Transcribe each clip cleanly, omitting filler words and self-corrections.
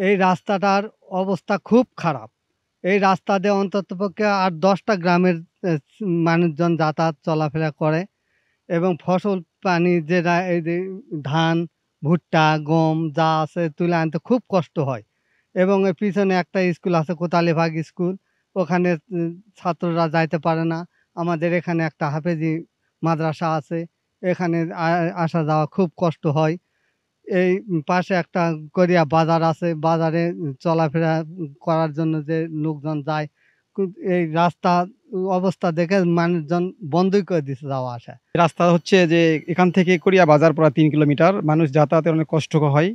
এই রাস্তাটার অবস্থা খুব খারাপ। এই রাস্তা দিয়ে অন্ততপক্ষে ৮-১০ টা গ্রামের মানুষজন যাতায়াত চলাফেরা করে এবং ফসল পানি যেটা এই যে ধান, ভুট্টা, গম যা আছে তুলে আনতে খুব কষ্ট হয় এবং এর পিছনে একটা স্কুল আছে কোতালিবাগ স্কুল। ওখানে ছাত্ররা যাইতে পারে না। আমাদের এখানে একটা হাফেজি মাদ্রাসা আছে। এখানে আসা যাওয়া খুব কষ্ট হয়। এই পাশে একটা গড়িয়া বাজার আছে। বাজারে চলাফেরা করার জন্য যে লোকজন যায়, এই রাস্তা অবস্থা দেখে মানুষজন বন্ধই করে দিছে যাওয়া আসা। রাস্তা হচ্ছে যে এখান থেকে কোরিয়া বাজার প্রায় ৩ কিলোমিটার। মানুষ যাতায়াতের অনেক কষ্টকর হয়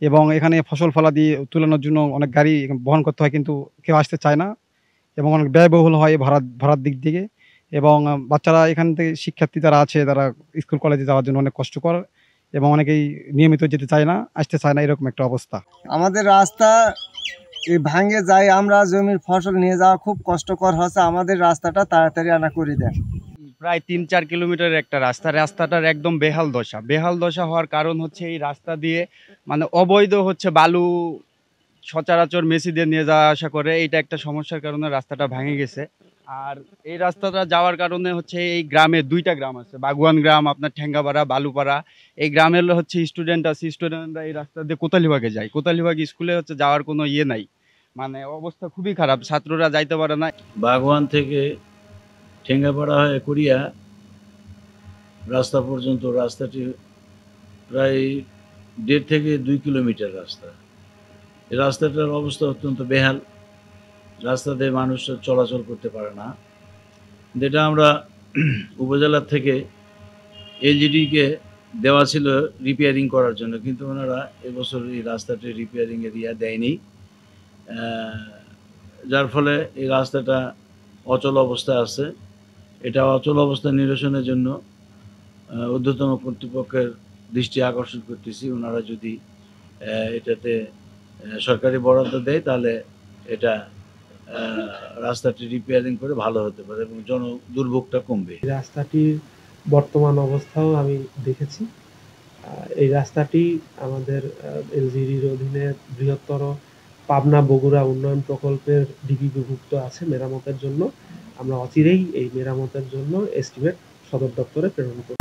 এবং এখানে ফসল ফলাদি তুলানোর জন্য অনেক গাড়ি বহন করতে হয়, কিন্তু কেউ আসতে চায় না এবং অনেক ব্যয়বহুল হয় ভাড়ার দিক থেকে এবং বাচ্চারা এখান থেকে শিক্ষার্থী যারা আছে তারা স্কুল কলেজে যাওয়ার জন্য অনেক কষ্টকর এবং অনেকেই নিয়মিত যেতে চায় না, আসতে চায় না, এরকম একটা অবস্থা। আমাদের রাস্তা ভাঙে যায়, আমরা জমির ফসল নিয়ে যাওয়া খুব কষ্টকর হচ্ছে। আমাদের রাস্তাটা তাড়াতাড়ি আনা করে দেন। প্রায় ৩-৪ কিলোমিটারের একটা রাস্তাটার একদম বেহাল দশা হওয়ার কারণ হচ্ছে এই রাস্তা দিয়ে মানে অবৈধ হচ্ছে বালু সচরাচর মেসি দিয়ে নিয়ে যাওয়া আসা করে। এইটা একটা সমস্যার কারণে রাস্তাটা ভেঙে গেছে। আর এই রাস্তাটা যাওয়ার কারণে হচ্ছে এই গ্রামে ২টা গ্রাম আছে, বাগুয়ান গ্রাম, আপনার ঠেঙ্গাপাড়া, বালুপাড়া। এই গ্রামের হচ্ছে স্টুডেন্ট আছে, স্টুডেন্টরা এই রাস্তা দিয়ে কোতালিবাগে যায়। কোতালিবাগ স্কুলে হচ্ছে যাওয়ার কোনো ইয়ে নাই, মানে অবস্থা খুবই খারাপ, ছাত্ররা যাইতে পারে না। বাগওয়ান থেকে ঠেঙ্গাপাড়া হয়ে কোরিয়া রাস্তা পর্যন্ত রাস্তাটি প্রায় ১.৫ থেকে ২ কিলোমিটার রাস্তা। এই রাস্তাটার অবস্থা অত্যন্ত বেহাল। রাস্তাতে মানুষ চলাচল করতে পারে না, যেটা আমরা উপজেলার থেকে এলজিডিকে দেওয়া ছিল রিপেয়ারিং করার জন্য, কিন্তু ওনারা এবছর এই রাস্তাটি রিপেয়ারিংয়ের দেয়নি, যার ফলে এই রাস্তাটা অচল অবস্থায় আছে। এটা অচল অবস্থা নিরসনের জন্য ঊর্ধ্বতন কর্তৃপক্ষের দৃষ্টি আকর্ষণ করতেছি। ওনারা যদি এটাতে সরকারি বরাদ্দ দেয় তাহলে এটা রাস্তাটি রিপেয়ারিং করে ভালো হতে পারে এবং দুর্ভোগটা কমবে। রাস্তাটির বর্তমান অবস্থাও আমি দেখেছি। এই রাস্তাটি আমাদের এলজিডির অধীনে বৃহত্তর পাবনা বগুড়া উন্নয়ন প্রকল্পের ডিপিপিভুক্ত আছে মেরামতের জন্য। আমরা অচিরেই এই মেরামতের জন্য এস্টিমেট সদর দপ্তরে প্রেরণ করব।